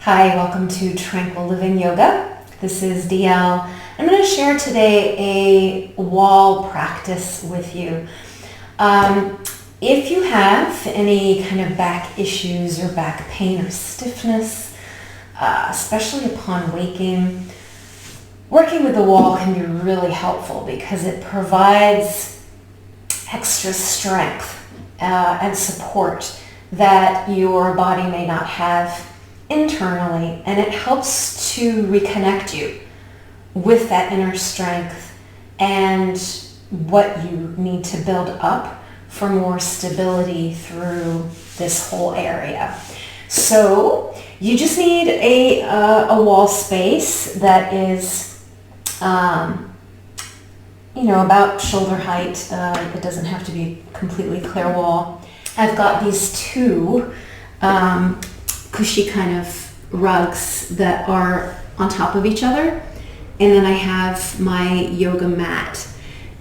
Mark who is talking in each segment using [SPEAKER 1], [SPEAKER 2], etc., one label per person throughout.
[SPEAKER 1] Hi, welcome to Tranquil Living Yoga. This is DL. I'm going to share today a wall practice with you. If you have any kind of back issues or back pain or stiffness, especially upon waking, working with the wall can be really helpful because it provides extra strength and support that your body may not have internally, and it helps to reconnect you with that inner strength and what you need to build up for more stability through this whole area. So you just need a wall space that is about shoulder height. It doesn't have to be completely clear wall. I've got these two cushy kind of rugs that are on top of each other, and then I have my yoga mat.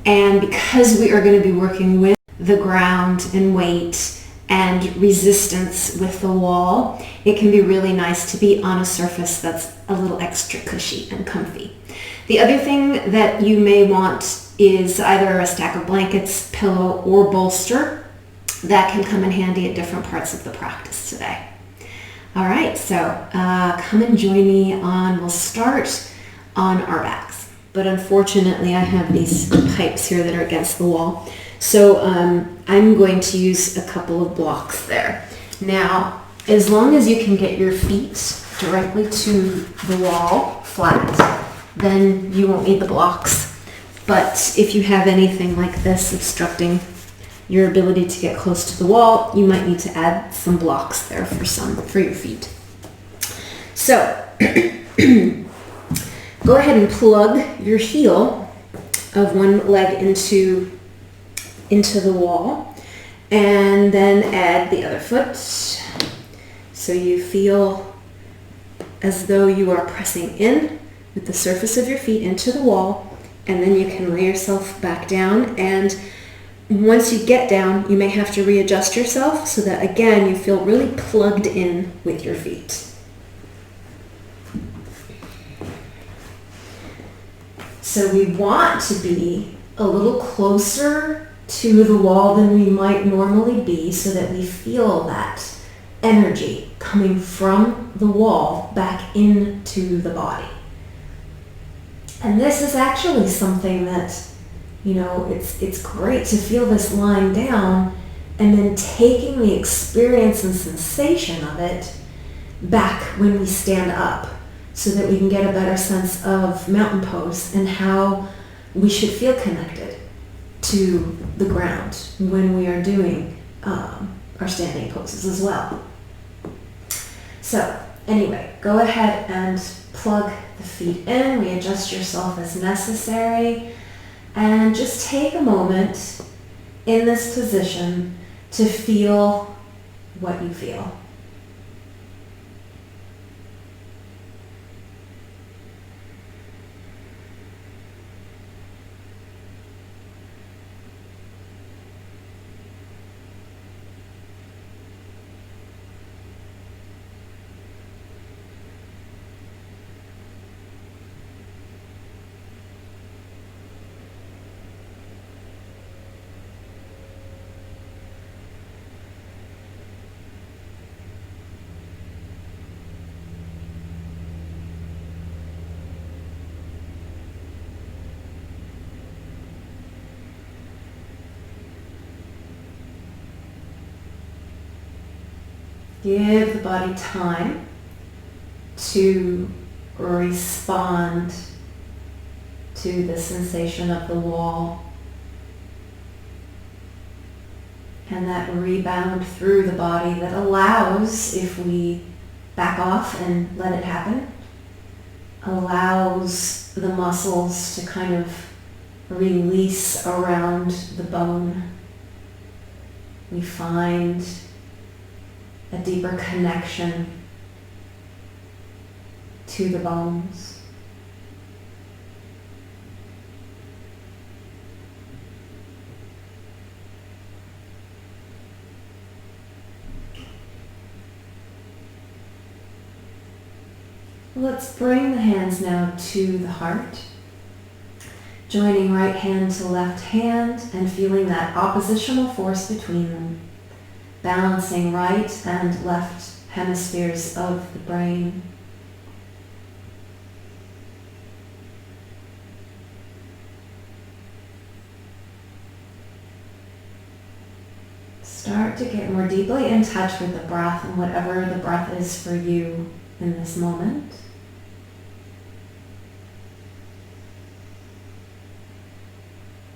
[SPEAKER 1] And because we are going to be working with the ground and weight and resistance with the wall, it can be really nice to be on a surface that's a little extra cushy and comfy. The other thing that you may want is either a stack of blankets, pillow, or bolster. That can come in handy at different parts of the practice today. All right, so come and join me we'll start on our backs. But unfortunately, I have these pipes here that are against the wall. So I'm going to use a couple of blocks there. Now, as long as you can get your feet directly to the wall flat, then you won't need the blocks. But if you have anything like this obstructing your ability to get close to the wall, you might need to add some blocks there for your feet. So go ahead and plug your heel of one leg into the wall, and then add the other foot so you feel as though you are pressing in with the surface of your feet into the wall, and then you can lay yourself back down. And once you get down, you may have to readjust yourself so that, again, you feel really plugged in with your feet. So we want to be a little closer to the wall than we might normally be so that we feel that energy coming from the wall back into the body. And this is actually something that, it's great to feel this lying down and then taking the experience and sensation of it back when we stand up so that we can get a better sense of mountain pose and how we should feel connected to the ground when we are doing our standing poses as well. So anyway, go ahead and plug the feet in, readjust yourself as necessary, and just take a moment in this position to feel what you feel. Give the body time to respond to the sensation of the wall and that rebound through the body that allows, if we back off and let it happen, allows the muscles to kind of release around the bone. We find a deeper connection to the bones. Let's bring the hands now to the heart. Joining right hand to left hand and feeling that oppositional force between them. Balancing right and left hemispheres of the brain. Start to get more deeply in touch with the breath and whatever the breath is for you in this moment.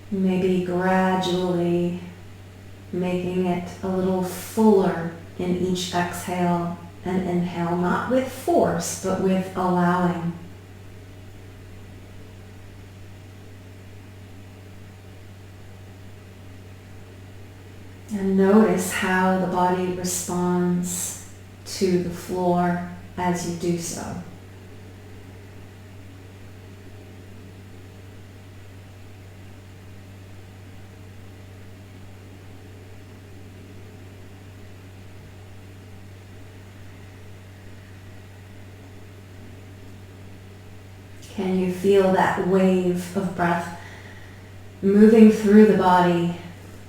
[SPEAKER 1] Maybe gradually making it a little fuller in each exhale and inhale, not with force, but with allowing. And notice how the body responds to the floor as you do so. Can you feel that wave of breath moving through the body,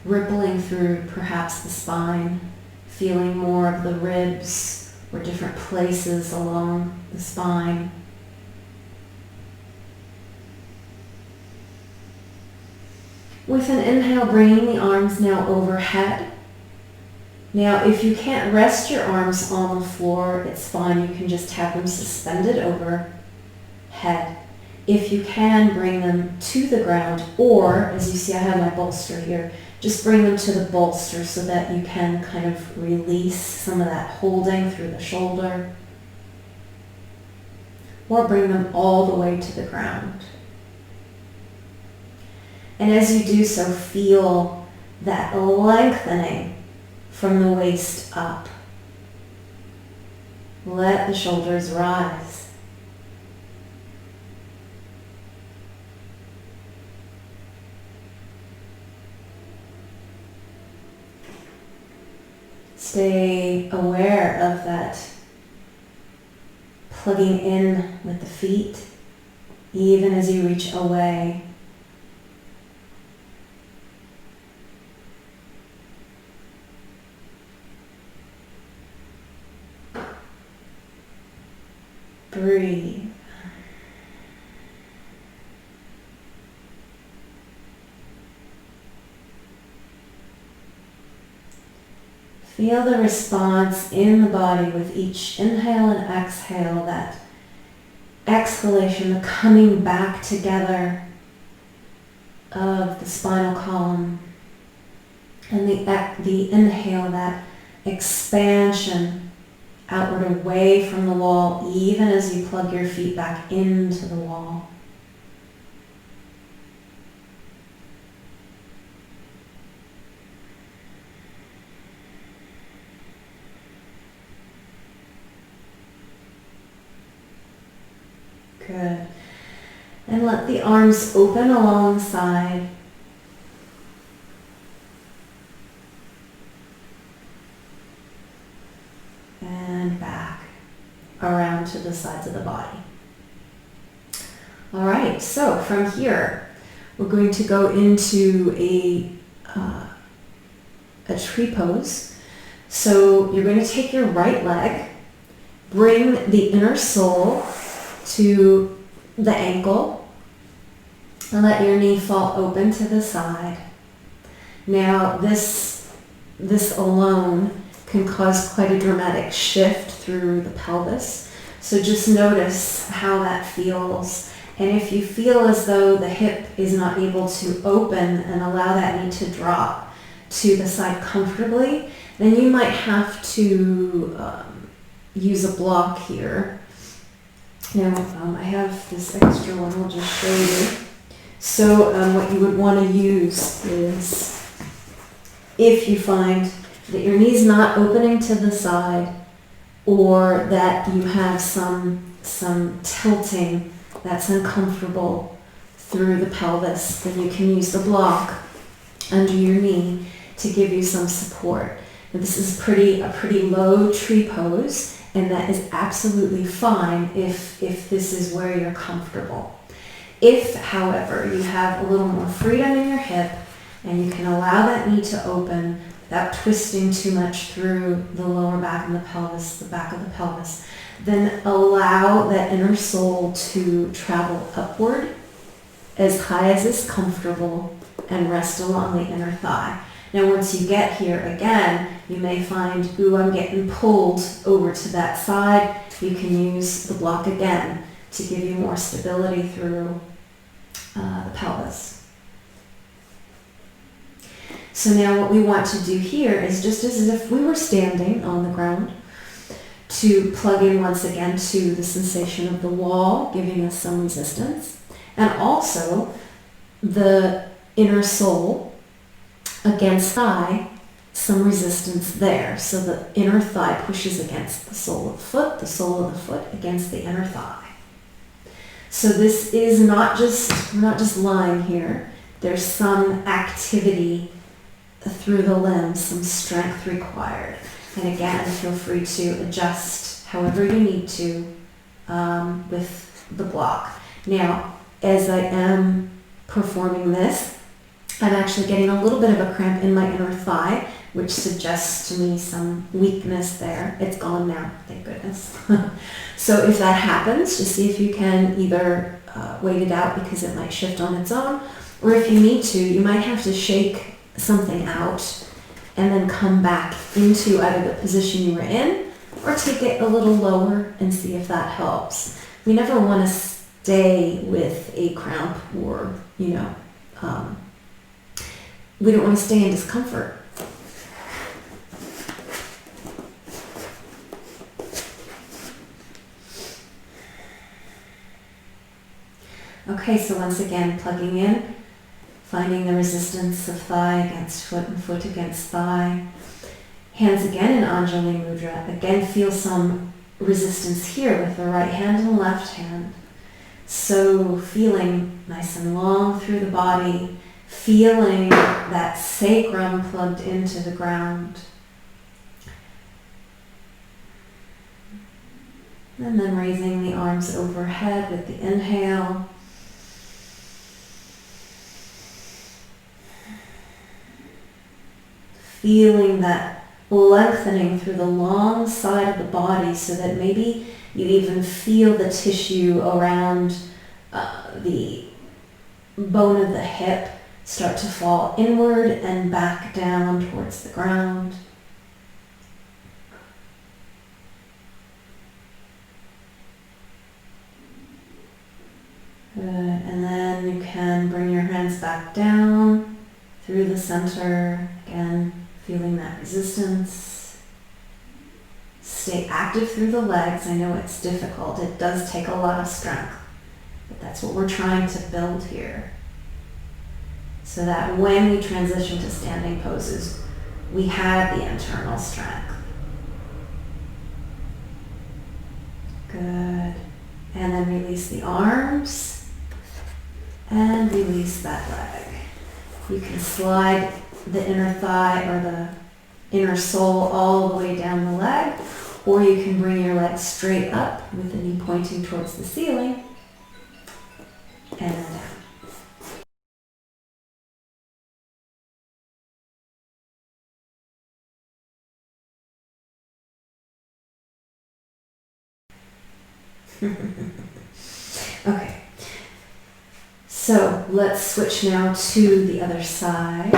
[SPEAKER 1] rippling through perhaps the spine, feeling more of the ribs or different places along the spine? With an inhale, bringing the arms now overhead. Now, if you can't rest your arms on the floor, it's fine. You can just have them suspended overhead. If you can, bring them to the ground, or as you see, I have my bolster here, just bring them to the bolster so that you can kind of release some of that holding through the shoulder, or bring them all the way to the ground. And as you do so, feel that lengthening from the waist up. Let the shoulders rise. Stay aware of that plugging in with the feet, even as you reach away. Breathe. Feel the response in the body with each inhale and exhale, that exhalation, the coming back together of the spinal column, and the inhale, that expansion outward away from the wall, even as you plug your feet back into the wall. Good. And let the arms open alongside. And back around to the sides of the body. All right, so from here, we're going to go into a tree pose. So you're going to take your right leg, bring the inner sole to the ankle, and let your knee fall open to the side. Now this alone can cause quite a dramatic shift through the pelvis. So just notice how that feels. And if you feel as though the hip is not able to open and allow that knee to drop to the side comfortably, then you might have to use a block here. Now, I have this extra one, I'll just show you. So what you would want to use is, if you find that your knee's not opening to the side, or that you have some tilting that's uncomfortable through the pelvis, then you can use the block under your knee to give you some support. Now, this is a pretty low tree pose, And that is absolutely fine if this is where you're comfortable. If, however, you have a little more freedom in your hip and you can allow that knee to open without twisting too much through the lower back and the pelvis, the back of the pelvis, then allow that inner sole to travel upward as high as is comfortable and rest along the inner thigh. Now once you get here again, you may find, ooh, I'm getting pulled over to that side. You can use the block again to give you more stability through the pelvis. So now what we want to do here is just as if we were standing on the ground, to plug in once again to the sensation of the wall, giving us some resistance, and also the inner sole against thigh, some resistance there. So the inner thigh pushes against the sole of the sole of the foot against the inner thigh. So this is not just, we're not just lying here. There's some activity through the limbs, some strength required. And again, feel free to adjust however you need to with the block. Now, as I am performing this, I'm actually getting a little bit of a cramp in my inner thigh, which suggests to me some weakness there. It's gone now, thank goodness. So if that happens, just see if you can either wait it out because it might shift on its own, or if you need to, you might have to shake something out and then come back into either the position you were in or take it a little lower and see if that helps. We never want to stay with a cramp or, we don't want to stay in discomfort. Okay, so once again, plugging in, finding the resistance of thigh against foot and foot against thigh. Hands again in Anjali Mudra. Again, feel some resistance here with the right hand and left hand. So feeling nice and long through the body, feeling that sacrum plugged into the ground. And then raising the arms overhead with the inhale. Feeling that lengthening through the long side of the body so that maybe you even feel the tissue around the bone of the hip start to fall inward and back down towards the ground. Good. And then you can bring your hands back down through the center. Again, feeling that resistance. Stay active through the legs. I know it's difficult. It does take a lot of strength, but that's what we're trying to build here. So that when we transition to standing poses, we have the internal strength. Good. And then release the arms and release that leg. You can slide the inner thigh or the inner sole all the way down the leg, or you can bring your leg straight up with the knee pointing towards the ceiling and then down. Okay, so let's switch now to the other side.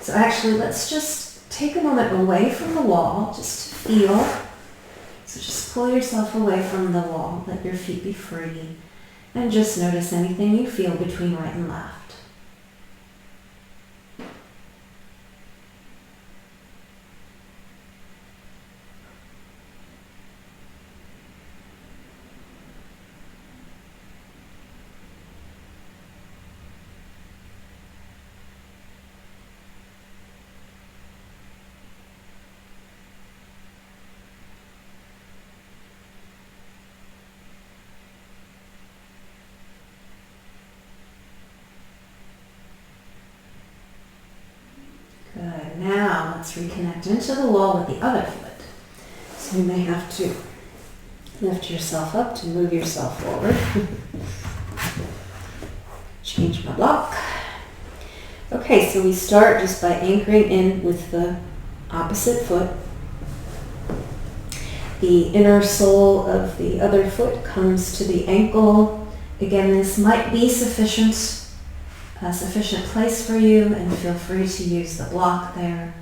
[SPEAKER 1] So actually, let's just take a moment away from the wall, just to feel. So just pull yourself away from the wall, let your feet be free, and just notice anything you feel between right and left. Good. Now let's reconnect into the wall with the other foot. So you may have to lift yourself up to move yourself forward. Change my block. Okay, so we start just by anchoring in with the opposite foot. The inner sole of the other foot comes to the ankle. Again, this might be a sufficient place for you, and feel free to use the block there.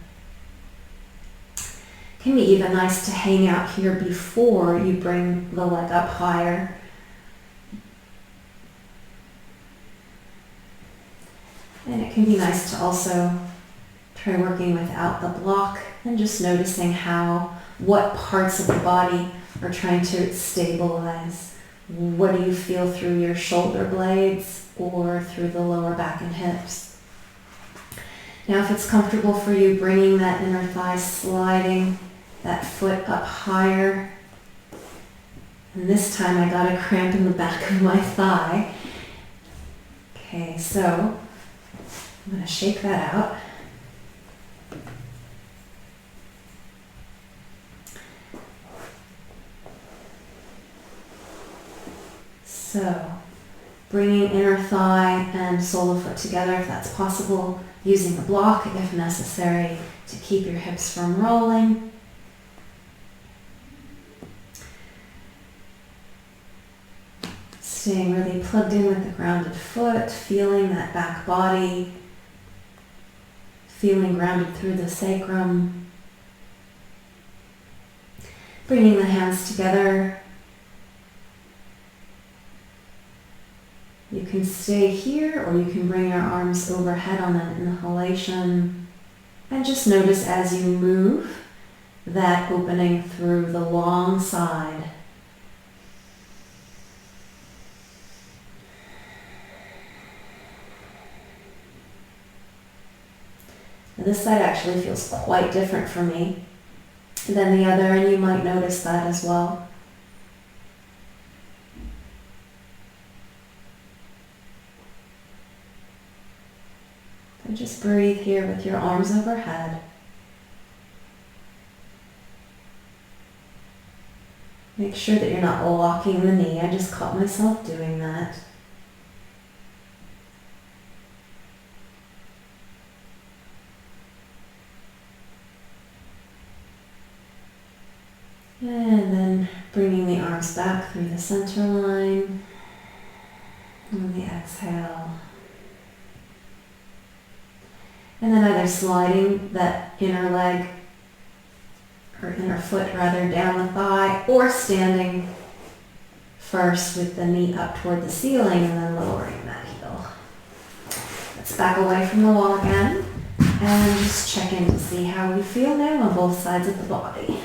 [SPEAKER 1] It can be even nice to hang out here before you bring the leg up higher. And it can be nice to also try working without the block and just noticing what parts of the body are trying to stabilize. What do you feel through your shoulder blades or through the lower back and hips? Now, if it's comfortable for you, bringing that inner thigh, sliding that foot up higher. And this time I got a cramp in the back of my thigh. Okay, so I'm going to shake that out. So, bringing inner thigh and sole of foot together if that's possible, using the block if necessary to keep your hips from rolling. Staying really plugged in with the grounded foot, feeling that back body, feeling grounded through the sacrum. Bringing the hands together. You can stay here, or you can bring your arms overhead on an inhalation. And just notice as you move that opening through the long side. Now, this side actually feels quite different for me than the other, and you might notice that as well. And just breathe here with your arms overhead. Make sure that you're not locking the knee. I just caught myself doing that. And then bringing the arms back through the center line. On the exhale. And then either sliding that inner leg, or inner foot rather, down the thigh, or standing first with the knee up toward the ceiling and then lowering that heel. Let's back away from the wall again and just check in to see how we feel now on both sides of the body.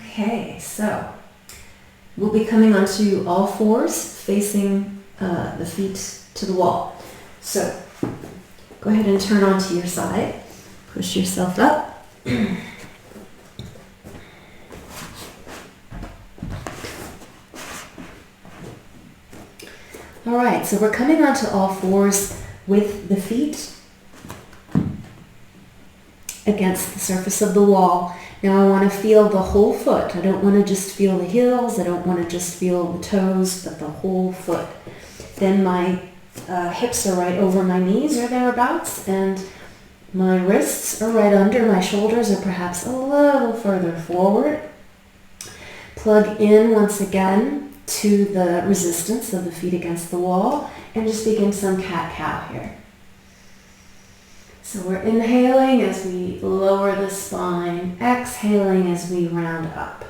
[SPEAKER 1] Okay, so we'll be coming onto all fours, facing the feet to the wall. So go ahead and turn onto your side. Push yourself up. All right, so we're coming onto all fours with the feet against the surface of the wall. Now I want to feel the whole foot. I don't want to just feel the heels. I don't want to just feel the toes, but the whole foot. Then my hips are right over my knees or thereabouts, and my wrists are right under. My shoulders are perhaps a little further forward. Plug in once again to the resistance of the feet against the wall, and just begin some cat-cow here. So we're inhaling as we lower the spine, exhaling as we round up.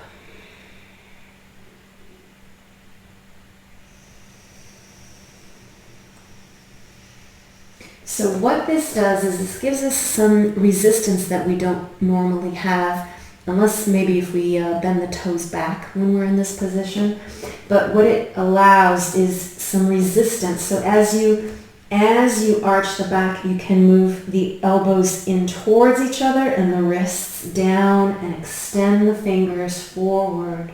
[SPEAKER 1] So what this does is this gives us some resistance that we don't normally have, unless maybe if we bend the toes back when we're in this position. But what it allows is some resistance. So as you As you arch the back, you can move the elbows in towards each other and the wrists down and extend the fingers forward.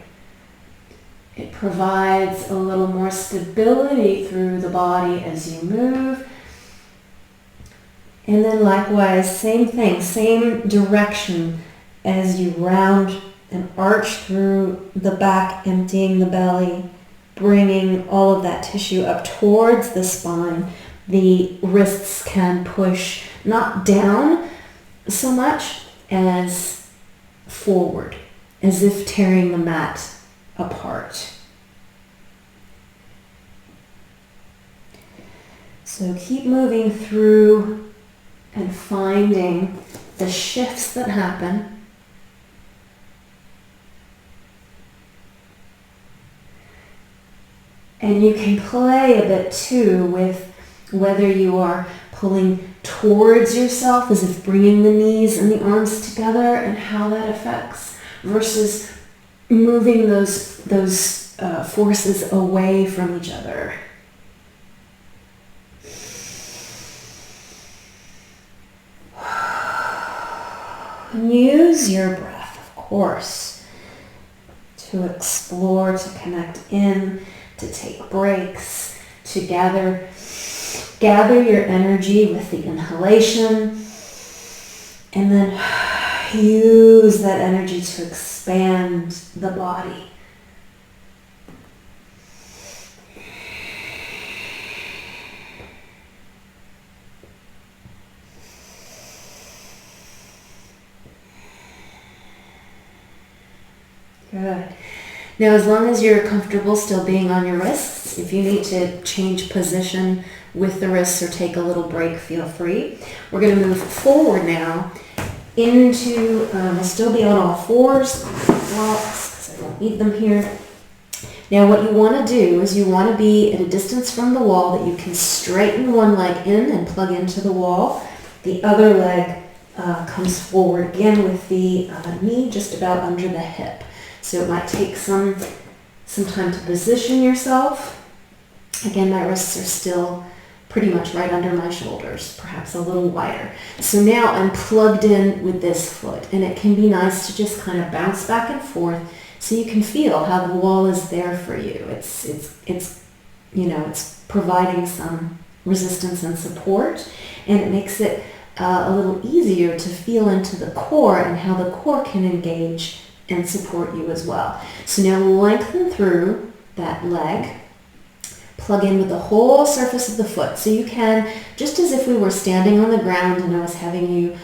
[SPEAKER 1] It provides a little more stability through the body as you move. And then likewise, same thing, same direction as you round and arch through the back, emptying the belly, bringing all of that tissue up towards the spine. The wrists can push not down so much as forward, as if tearing the mat apart. So keep moving through and finding the shifts that happen. And you can play a bit too with whether you are pulling towards yourself as if bringing the knees and the arms together and how that affects, versus moving those forces away from each other. And use your breath, of course, to explore, to connect in, to take breaks, to gather your energy with the inhalation, and then use that energy to expand the body. Good. Now, as long as you're comfortable still being on your wrists, if you need to change position with the wrists or take a little break, feel free. We're going to move forward now into, we'll still be on all fours, blocks, because I don't need them here. Now what you want to do is you want to be at a distance from the wall that you can straighten one leg in and plug into the wall. The other leg comes forward again with the knee just about under the hip. So it might take some time to position yourself. Again, my wrists are still pretty much right under my shoulders, perhaps a little wider. So now I'm plugged in with this foot, and it can be nice to just kind of bounce back and forth so you can feel how the wall is there for you. It's providing some resistance and support, and it makes it a little easier to feel into the core and how the core can engage and support you as well. So now lengthen through that leg, plug in with the whole surface of the foot. So you can, just as if we were standing on the ground and I was having you,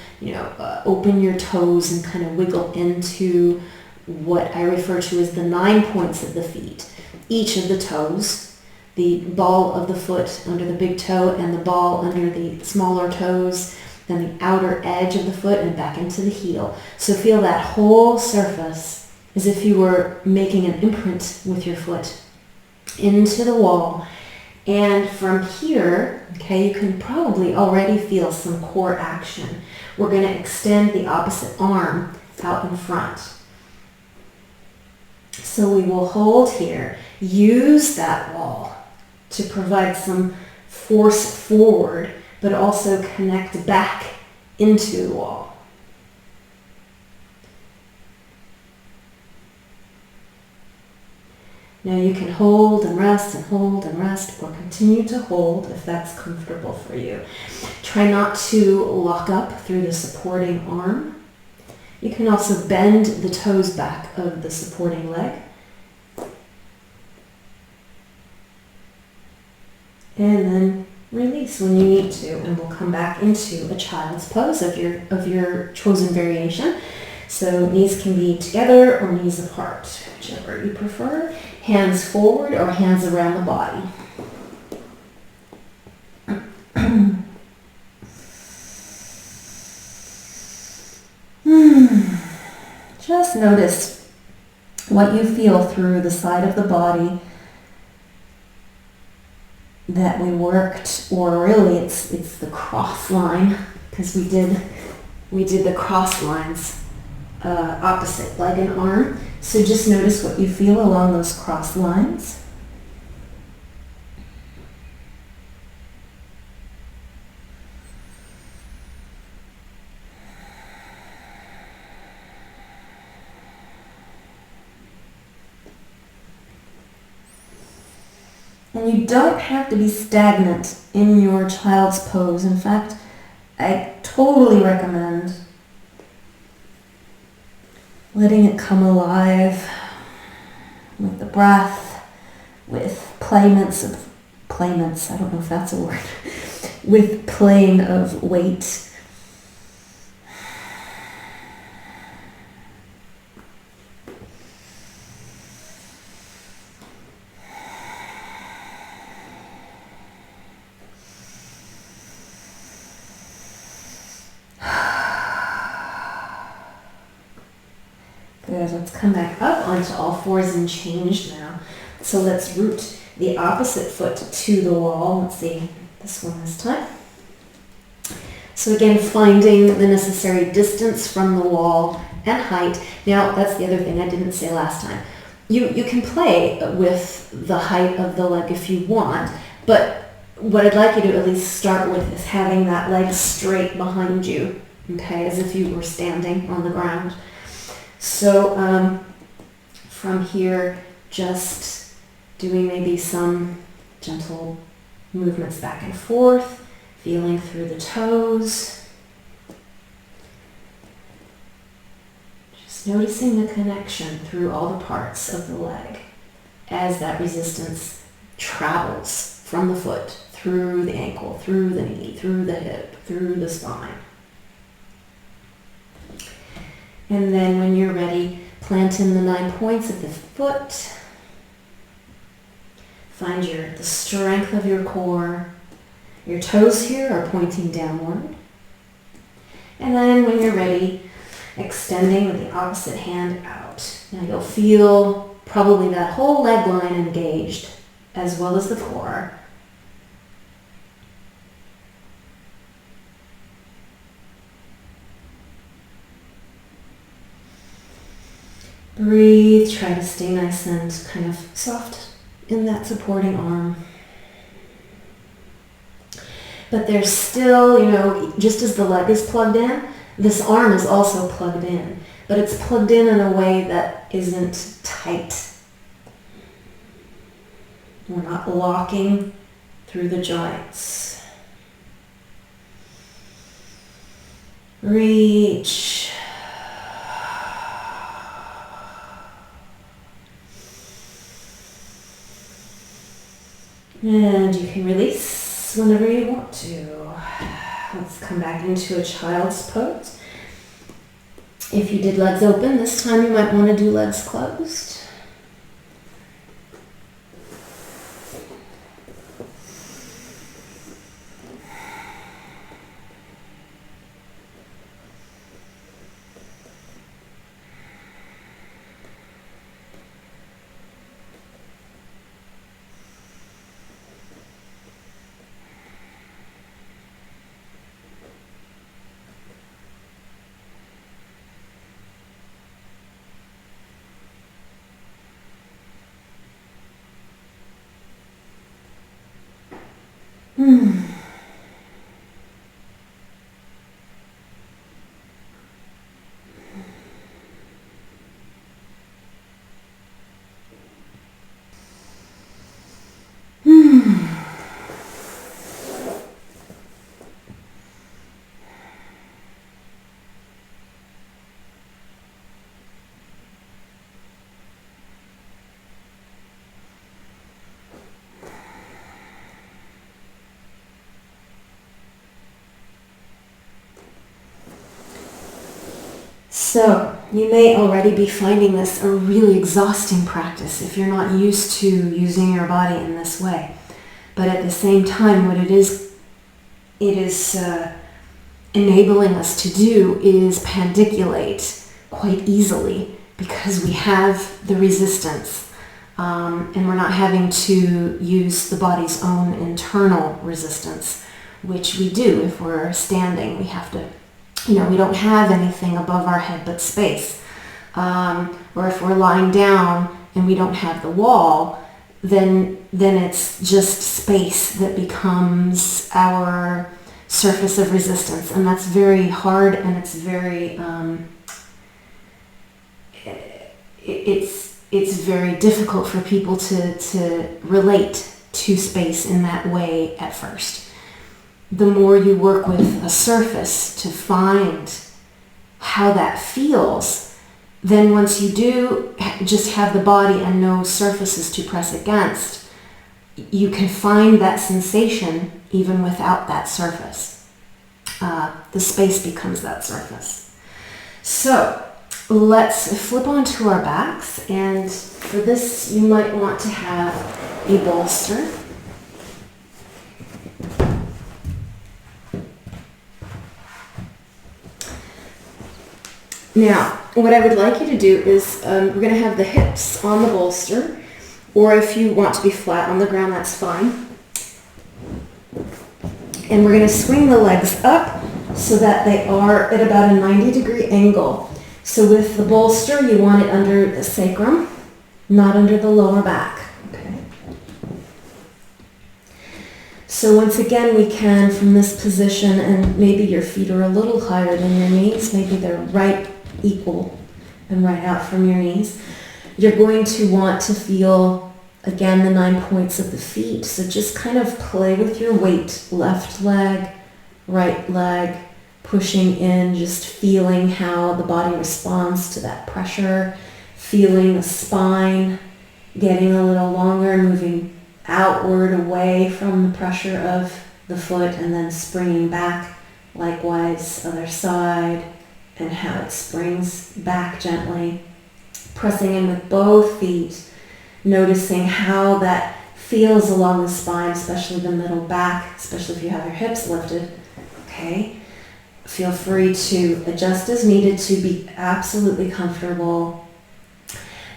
[SPEAKER 1] open your toes and kind of wiggle into what I refer to as the 9 points of the feet. Each of the toes, the ball of the foot under the big toe and the ball under the smaller toes, then the outer edge of the foot and back into the heel. So feel that whole surface as if you were making an imprint with your foot into the wall. And from here, you can probably already feel some core action. We're going to extend the opposite arm out in front. So we will hold here, use that wall to provide some force forward, but also connect back into the wall. Now you can hold and rest or continue to hold if that's comfortable for you. Try not to lock up through the supporting arm. You can also bend the toes back of the supporting leg. And then release when you need to, and we'll come back into a child's pose of your chosen variation. So knees can be together or knees apart, whichever you prefer. Hands forward or hands around the body. Just notice what you feel through the side of the body that we worked, or really it's the cross line, because we did the cross lines opposite leg and arm. So just notice what you feel along those cross lines. And you don't have to be stagnant in your child's pose. In fact, I totally recommend letting it come alive with the breath, with playments, I don't know if that's a word, with playing of weight. Good, let's come back up onto all fours and change now. So let's root the opposite foot to the wall. Let's see, this one this time. So again, finding the necessary distance from the wall and height. Now, that's the other thing I didn't say last time. You can play with the height of the leg if you want, but what I'd like you to at least start with is having that leg straight behind you, okay, as if you were standing on the ground. So from here, just doing maybe some gentle movements back and forth, feeling through the toes. Just noticing the connection through all the parts of the leg as that resistance travels from the foot, through the ankle, through the knee, through the hip, through the spine. And then when you're ready, plant in the 9 points of the foot. Find the strength of your core. Your toes here are pointing downward. And then when you're ready, extending with the opposite hand out. Now you'll feel probably that whole leg line engaged, as well as the core. Breathe, try to stay nice and kind of soft in that supporting arm. But there's still, just as the leg is plugged in, this arm is also plugged in. But it's plugged in a way that isn't tight. We're not locking through the joints. Reach. And you can release whenever you want to. Let's come back into a child's pose. If you did legs open, this time you might want to do legs closed. So, you may already be finding this a really exhausting practice if you're not used to using your body in this way. But at the same time, what it is enabling us to do is pandiculate quite easily because we have the resistance and we're not having to use the body's own internal resistance, which we do if we're standing. We have to, we don't have anything above our head but space. Or if we're lying down and we don't have the wall, then it's just space that becomes our surface of resistance, and that's very hard, and it's very it's very difficult for people to relate to space in that way at first. The more you work with a surface to find how that feels, then once you do just have the body and no surfaces to press against, you can find that sensation even without that surface. The space becomes that surface. So let's flip onto our backs, and for this you might want to have a bolster. Now, what I would like you to do is we're going to have the hips on the bolster, or if you want to be flat on the ground, that's fine. And we're going to swing the legs up so that they are at about a 90-degree angle. So with the bolster, you want it under the sacrum, not under the lower back. Okay. So once again, we can, from this position, and maybe your feet are a little higher than your knees, maybe they're right equal and right out from your knees. You're going to want to feel, again, the 9 points of the feet. So just kind of play with your weight, left leg, right leg, pushing in, just feeling how the body responds to that pressure, feeling the spine getting a little longer, moving outward away from the pressure of the foot, and then springing back. Likewise, other side, and how it springs back gently. Pressing in with both feet, noticing how that feels along the spine, especially the middle back, especially if you have your hips lifted. Okay. Feel free to adjust as needed to be absolutely comfortable.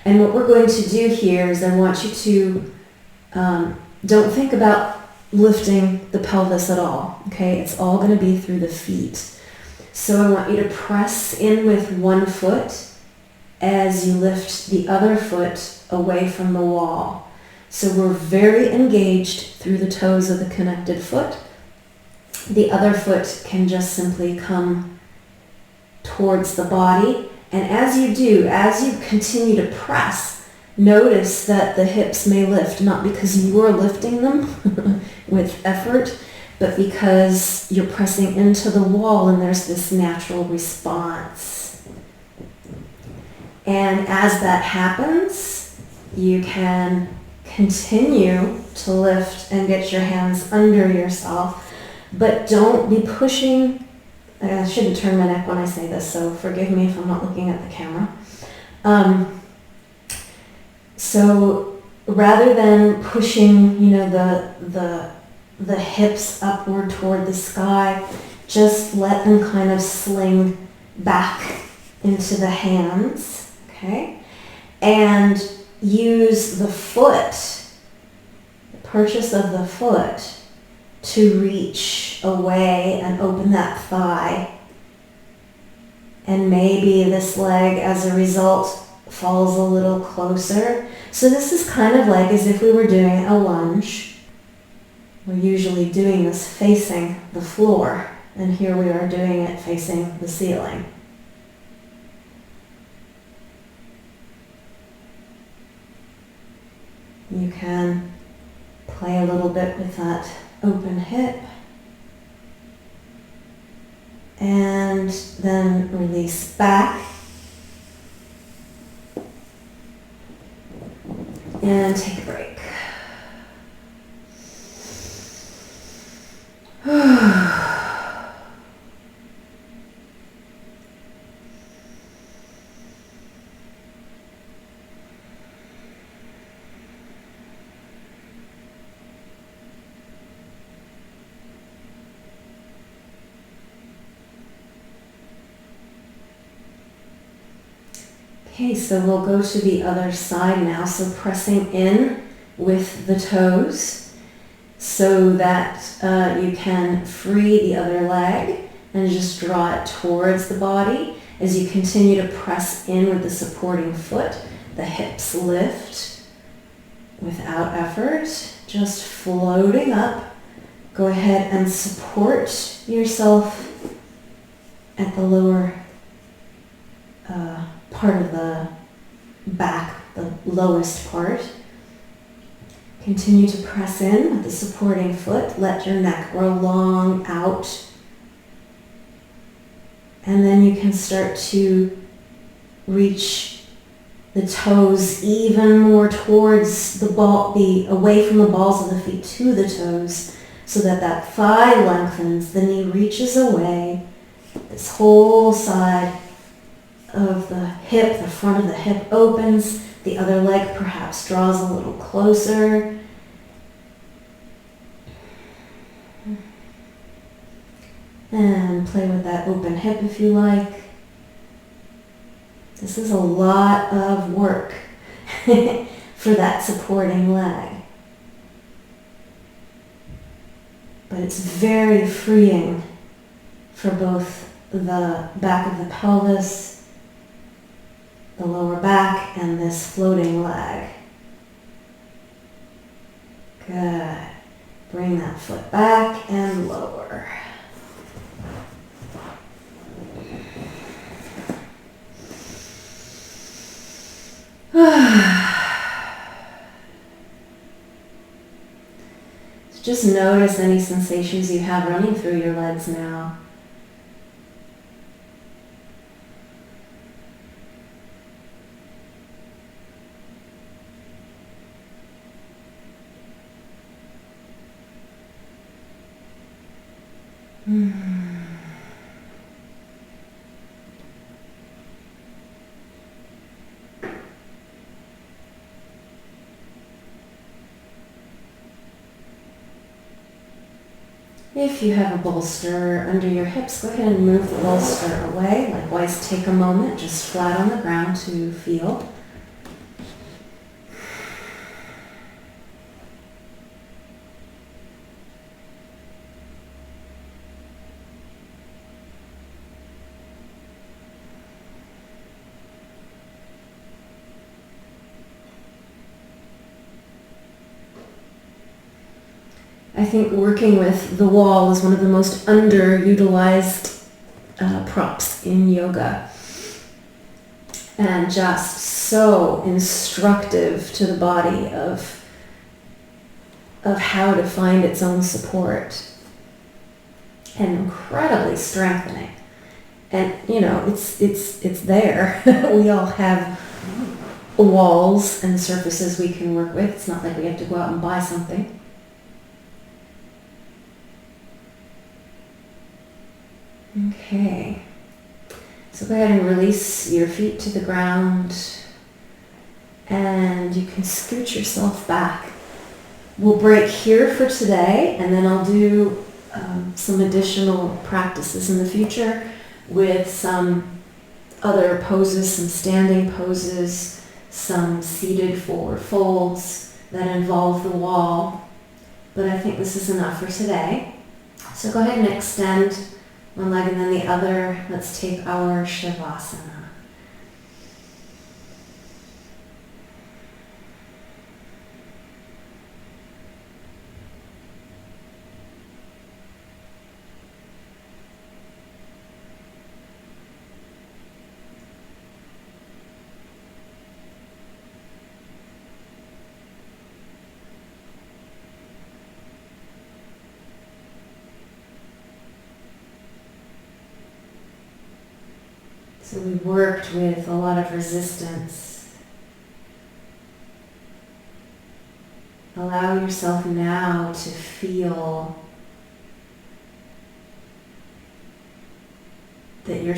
[SPEAKER 1] And what we're going to do here is I want you to don't think about lifting the pelvis at all. Okay, it's all going to be through the feet. So I want you to press in with one foot as you lift the other foot away from the wall. So we're very engaged through the toes of the connected foot. The other foot can just simply come towards the body. And as you do, as you continue to press, notice that the hips may lift, not because you are lifting them with effort, but because you're pressing into the wall and there's this natural response. And as that happens, you can continue to lift and get your hands under yourself, but don't be pushing. I shouldn't turn my neck when I say this, so forgive me if I'm not looking at the camera. So rather than pushing, the hips upward toward the sky, just let them kind of sling back into the hands, okay? And use the foot, the purchase of the foot, to reach away and open that thigh. And maybe this leg, as a result, falls a little closer. So this is kind of like as if we were doing a lunge. We're usually doing this facing the floor, and here we are doing it facing the ceiling. You can play a little bit with that open hip, and then release back, and take a break. Okay, so we'll go to the other side now. So pressing in with the toes so that you can free the other leg and just draw it towards the body. As you continue to press in with the supporting foot, the hips lift without effort, just floating up. Go ahead and support yourself at the lower part of the back, the lowest part. Continue to press in with the supporting foot. Let your neck grow long out. And then you can start to reach the toes even more towards the ball, away from the balls of the feet to the toes, so that that thigh lengthens, the knee reaches away. This whole side of the hip, the front of the hip opens. The other leg perhaps draws a little closer. And play with that open hip if you like. This is a lot of work for that supporting leg. But it's very freeing for both the back of the pelvis, the lower back, and this floating leg. Good. Bring that foot back and lower. Just notice any sensations you have running through your legs now. If you have a bolster under your hips, go ahead and move the bolster away. Likewise, take a moment just flat on the ground to feel. I think working with the wall is one of the most underutilized props in yoga, and just so instructive to the body of how to find its own support, and incredibly strengthening. And you know, it's there. We all have walls and surfaces we can work with. It's not like we have to go out and buy something. Okay, so go ahead and release your feet to the ground, and you can scoot yourself back. We'll break here for today, and then I'll do some additional practices in the future with some other poses, some standing poses, some seated forward folds that involve the wall. But I think this is enough for today. So go ahead and extend one leg and then the other. Let's take our Shavasana. So we worked with a lot of resistance. Allow yourself now to feel that you're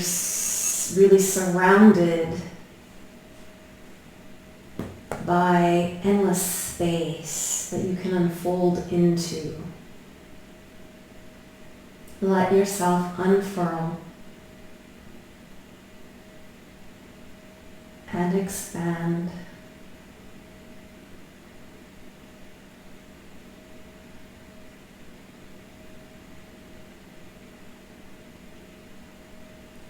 [SPEAKER 1] really surrounded by endless space that you can unfold into. Let yourself unfurl and expand.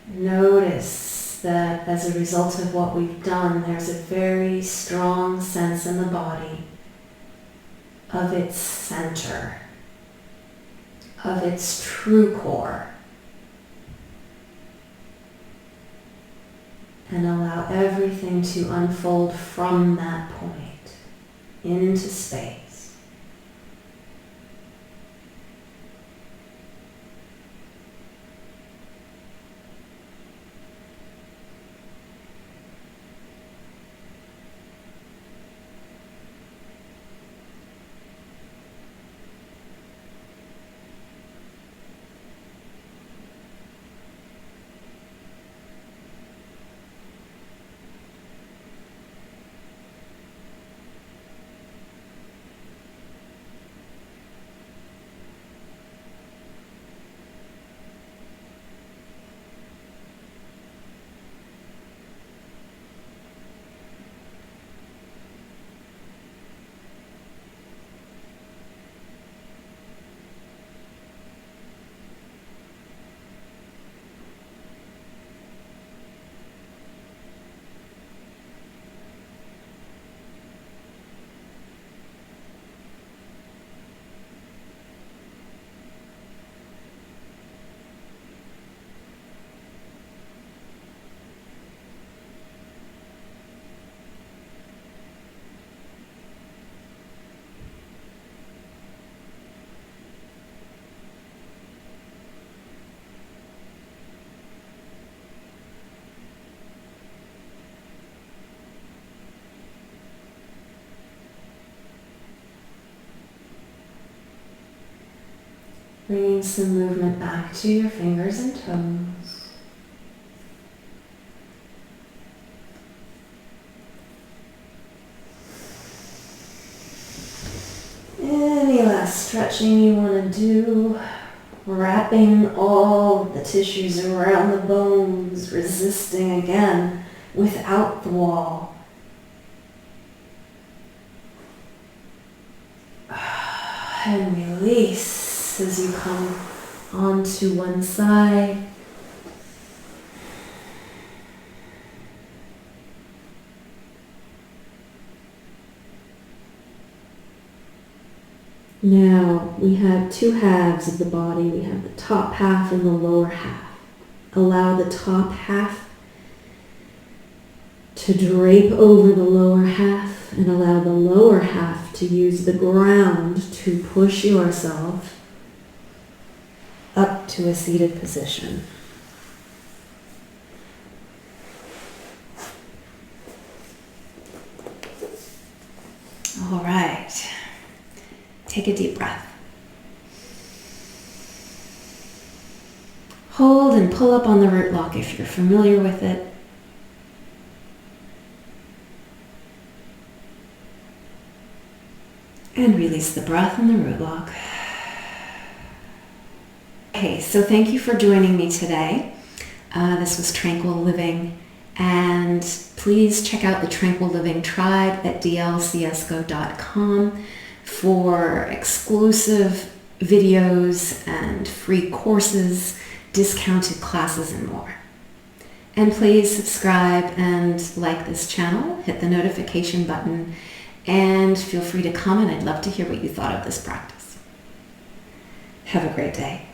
[SPEAKER 1] Notice that as a result of what we've done, there's a very strong sense in the body of its center, of its true core. And allow everything to unfold from that point into space. Bringing some movement back to your fingers and toes. Any last stretching you want to do, wrapping all the tissues around the bones, resisting again without the wall. And release as you come onto one side. Now we have two halves of the body. We have the top half and the lower half. Allow the top half to drape over the lower half and allow the lower half to use the ground to push yourself up to a seated position. All right. Take a deep breath. Hold and pull up on the root lock if you're familiar with it. And release the breath in the root lock. Okay, so thank you for joining me today. This was Tranquil Living, and please check out the Tranquil Living Tribe at dlcsgo.com for exclusive videos and free courses, discounted classes, and more. And please subscribe and like this channel, hit the notification button, and feel free to comment. I'd love to hear what you thought of this practice. Have a great day.